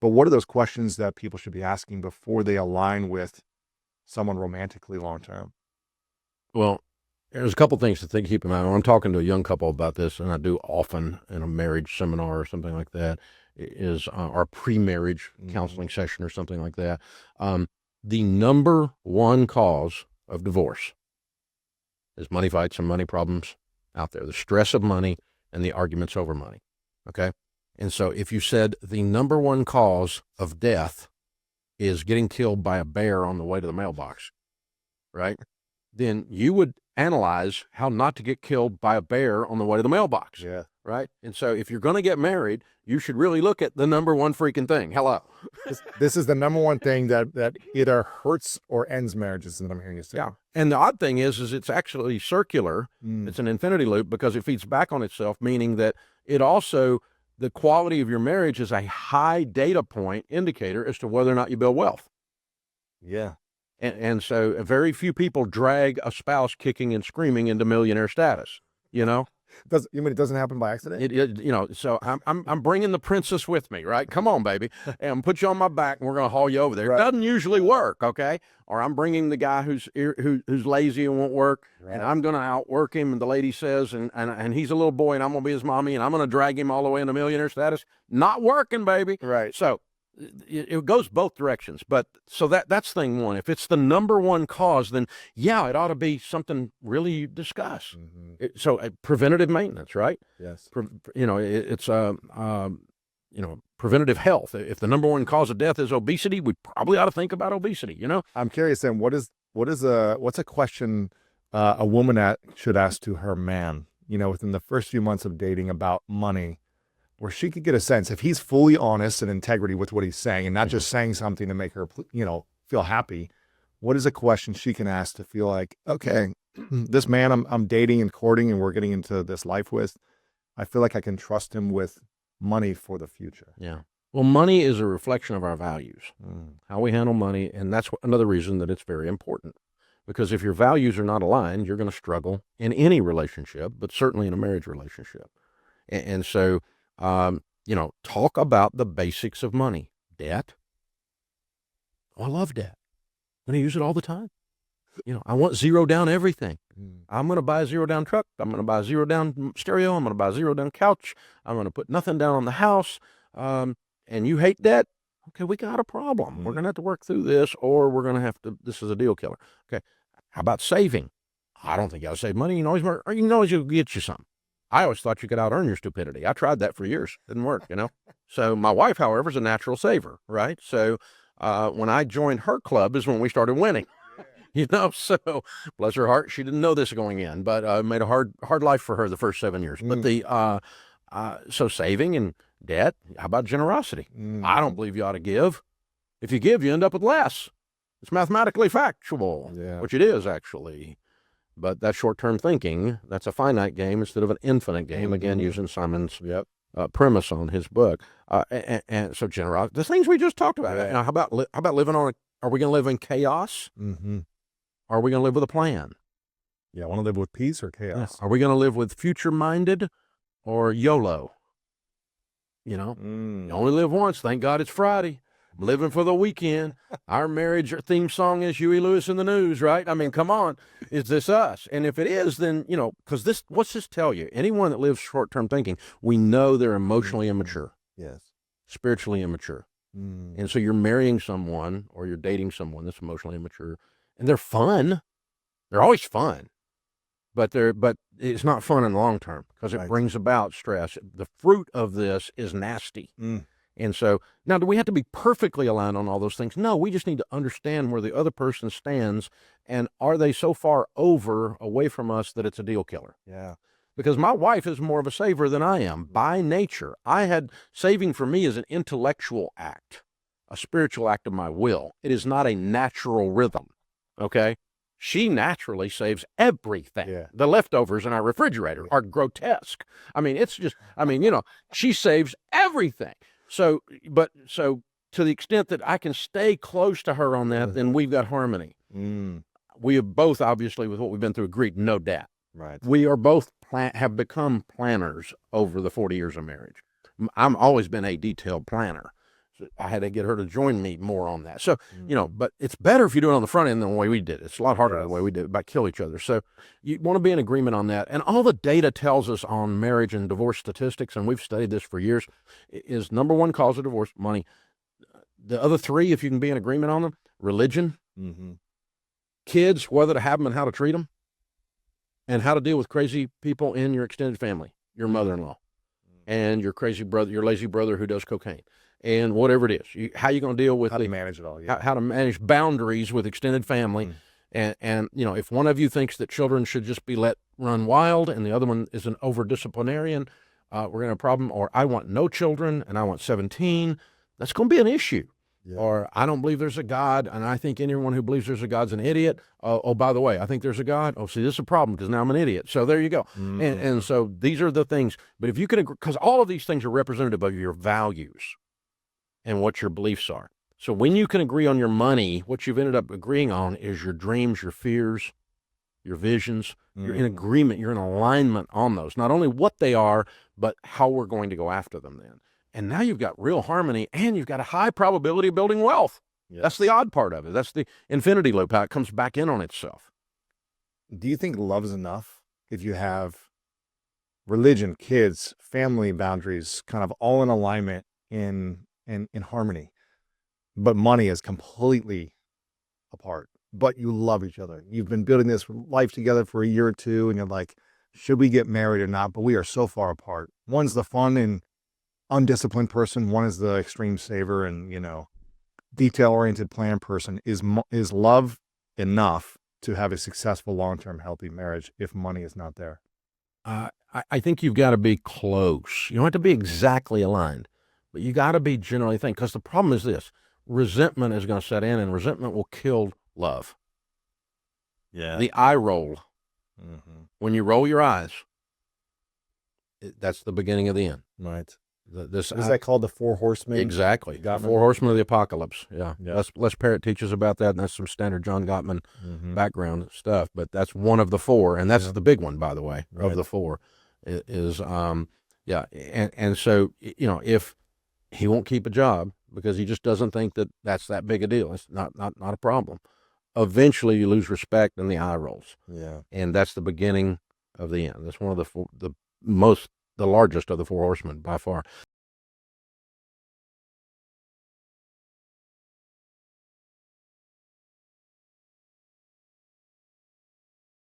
But what are those questions that people should be asking before they align with someone romantically long term? Well, there's a couple things to keep in mind. When I'm talking to a young couple about this, and I do often in a marriage seminar or something like that, is our pre-marriage counseling session or something like that. The number one cause of divorce is money fights and money problems out there. The stress of money and the arguments over money. Okay? And so if you said the number one cause of death is getting killed by a bear on the way to the mailbox, right? Then you would analyze how not to get killed by a bear on the way to the mailbox. Yeah. Right. And so if you're going to get married, you should really look at the number one freaking thing. Hello. This is the number one thing that either hurts or ends marriages that I'm hearing you say. Yeah. And the odd thing is it's actually circular. It's an infinity loop because it feeds back on itself, meaning that it also, the quality of your marriage is a high data point indicator as to whether or not you build wealth. Yeah. And so very few people drag a spouse kicking and screaming into millionaire status, you know? You mean it doesn't happen by accident? So I'm bringing the princess with me, right? Come on, baby, and put you on my back, and we're gonna haul you over there. Right. It doesn't usually work, okay? Or I'm bringing the guy who's lazy and won't work, Right. and I'm gonna outwork him. And the lady says, and he's a little boy, and I'm gonna be his mommy, and I'm gonna drag him all the way into millionaire status. Not working, baby. Right. So it goes both directions. But so that's thing one. If it's the number one cause, then yeah, it ought to be something really you discuss. So preventative maintenance, right? Yes. It's preventative health. If the number one cause of death is obesity, we probably ought to think about obesity. I'm curious then, what's a question a woman should ask to her man, within the first few months of dating about money, where she could get a sense if he's fully honest and integrity with what he's saying and not just saying something to make her, feel happy. What is a question she can ask to feel like, okay, this man I'm dating and courting and we're getting into this life with, I feel like I can trust him with money for the future. Yeah. Well, money is a reflection of our values, how we handle money. And that's another reason that it's very important. Because if your values are not aligned, you're going to struggle in any relationship, but certainly in a marriage relationship. And so, talk about the basics of money. Debt. Oh, I love debt. I'm going to use it all the time. I want zero down everything. I'm going to buy a zero down truck. I'm going to buy a zero down stereo. I'm going to buy a zero down couch. I'm going to put nothing down on the house. And you hate debt. Okay, we got a problem. We're going to have to work through this, or we're going to have to, this is a deal killer. Okay. How about saving? I don't think you got to save money. You can always get you some. I always thought you could out earn your stupidity. I tried that for years. Didn't work, So my wife, however, is a natural saver, right? So when I joined her club is when we started winning. So bless her heart, she didn't know this going in, but made a hard life for her the first 7 years. But so saving and debt, how about generosity? I don't believe you ought to give. If you give, you end up with less. It's mathematically factual, which it is actually. But that's short-term thinking. That's a finite game instead of an infinite game. Again, using Simon's premise on his book. And so generosity, the things we just talked about. Right. Now, how about living on? Are we going to live in chaos? Or are we going to live with a plan? Yeah, I want to live with peace or chaos. Are we going to live with future-minded or YOLO? You only live once. Thank God it's Friday. I'm living for the weekend. Our marriage theme song is Huey Lewis and the News, right? I mean, come on. Is this us? And if it is, then, because what's this tell you? Anyone that lives short-term thinking, we know they're emotionally immature. Yes. Spiritually immature. And so you're marrying someone or you're dating someone that's emotionally immature, and they're fun. They're always fun. But it's not fun in the long term because it brings about stress. The fruit of this is nasty. And so now, do we have to be perfectly aligned on all those things? No, we just need to understand where the other person stands, and are they so far away from us that it's a deal killer? Yeah. Because my wife is more of a saver than I am by nature. Saving for me is an intellectual act, a spiritual act of my will. It is not a natural rhythm. Okay. She naturally saves everything. Yeah. The leftovers in our refrigerator are grotesque. I mean, she saves everything. So to the extent that I can stay close to her on that, then we've got harmony. We have both, obviously, with what we've been through, agreed no debt. Right. We are both have become planners over the 40 years of marriage. I've always been a detailed planner. I had to get her to join me more on that. So, but it's better if you do it on the front end than the way we did it. It's a lot harder the way we did it, about kill each other. So you want to be in agreement on that. And all the data tells us on marriage and divorce statistics, and we've studied this for years, is number one cause of divorce, money. The other three, if you can be in agreement on them, religion, kids, whether to have them and how to treat them, and how to deal with crazy people in your extended family, your mother-in-law, and your crazy brother, your lazy brother who does cocaine, and whatever it is. How you going to deal with how to manage it all? How to manage boundaries with extended family. And if one of you thinks that children should just be let run wild and the other one is an over-disciplinarian, we're going to have a problem. Or I want no children and I want 17. That's going to be an issue. Or I don't believe there's a God, and I think anyone who believes there's a God's an idiot. Oh, by the way, I think there's a God. Oh, see, this is a problem because now I'm an idiot. So there you go. And so these are the things. But if you can agree, because all of these things are representative of your values and what your beliefs are. So when you can agree on your money, what you've ended up agreeing on is your dreams, your fears, your visions. You're in agreement. You're in alignment on those. Not only what they are, but how we're going to go after them then. And now you've got real harmony, and you've got a high probability of building wealth. That's the odd part of it. That's the infinity loop, how it comes back in on itself. Do you think love is enough if you have religion, kids, family boundaries kind of all in alignment in harmony, but money is completely apart, but you love each other? You've been building this life together for a year or two, and you're like, should we get married or not? But we are so far apart. One's the fun and undisciplined person, one is the extreme saver and detail-oriented plan person. Is love enough to have a successful, long-term, healthy marriage if money is not there? I think you've got to be close. You don't have to be exactly aligned, but you got to be generally thinking, because the problem is this: resentment is going to set in, and resentment will kill love. The eye roll. When you roll your eyes, that's the beginning of the end. Right. Is that called? The Four Horsemen? Exactly. The Four Horsemen of the Apocalypse. Yeah. Les Parrott teaches about that, and that's some standard John Gottman background stuff. But that's one of the four, and that's the big one, by the way, of the four. And so if he won't keep a job because he just doesn't think that that's that big a deal, it's not a problem. Eventually, you lose respect, and the eye rolls. And that's the beginning of the end. That's one of the largest of the Four Horsemen by far.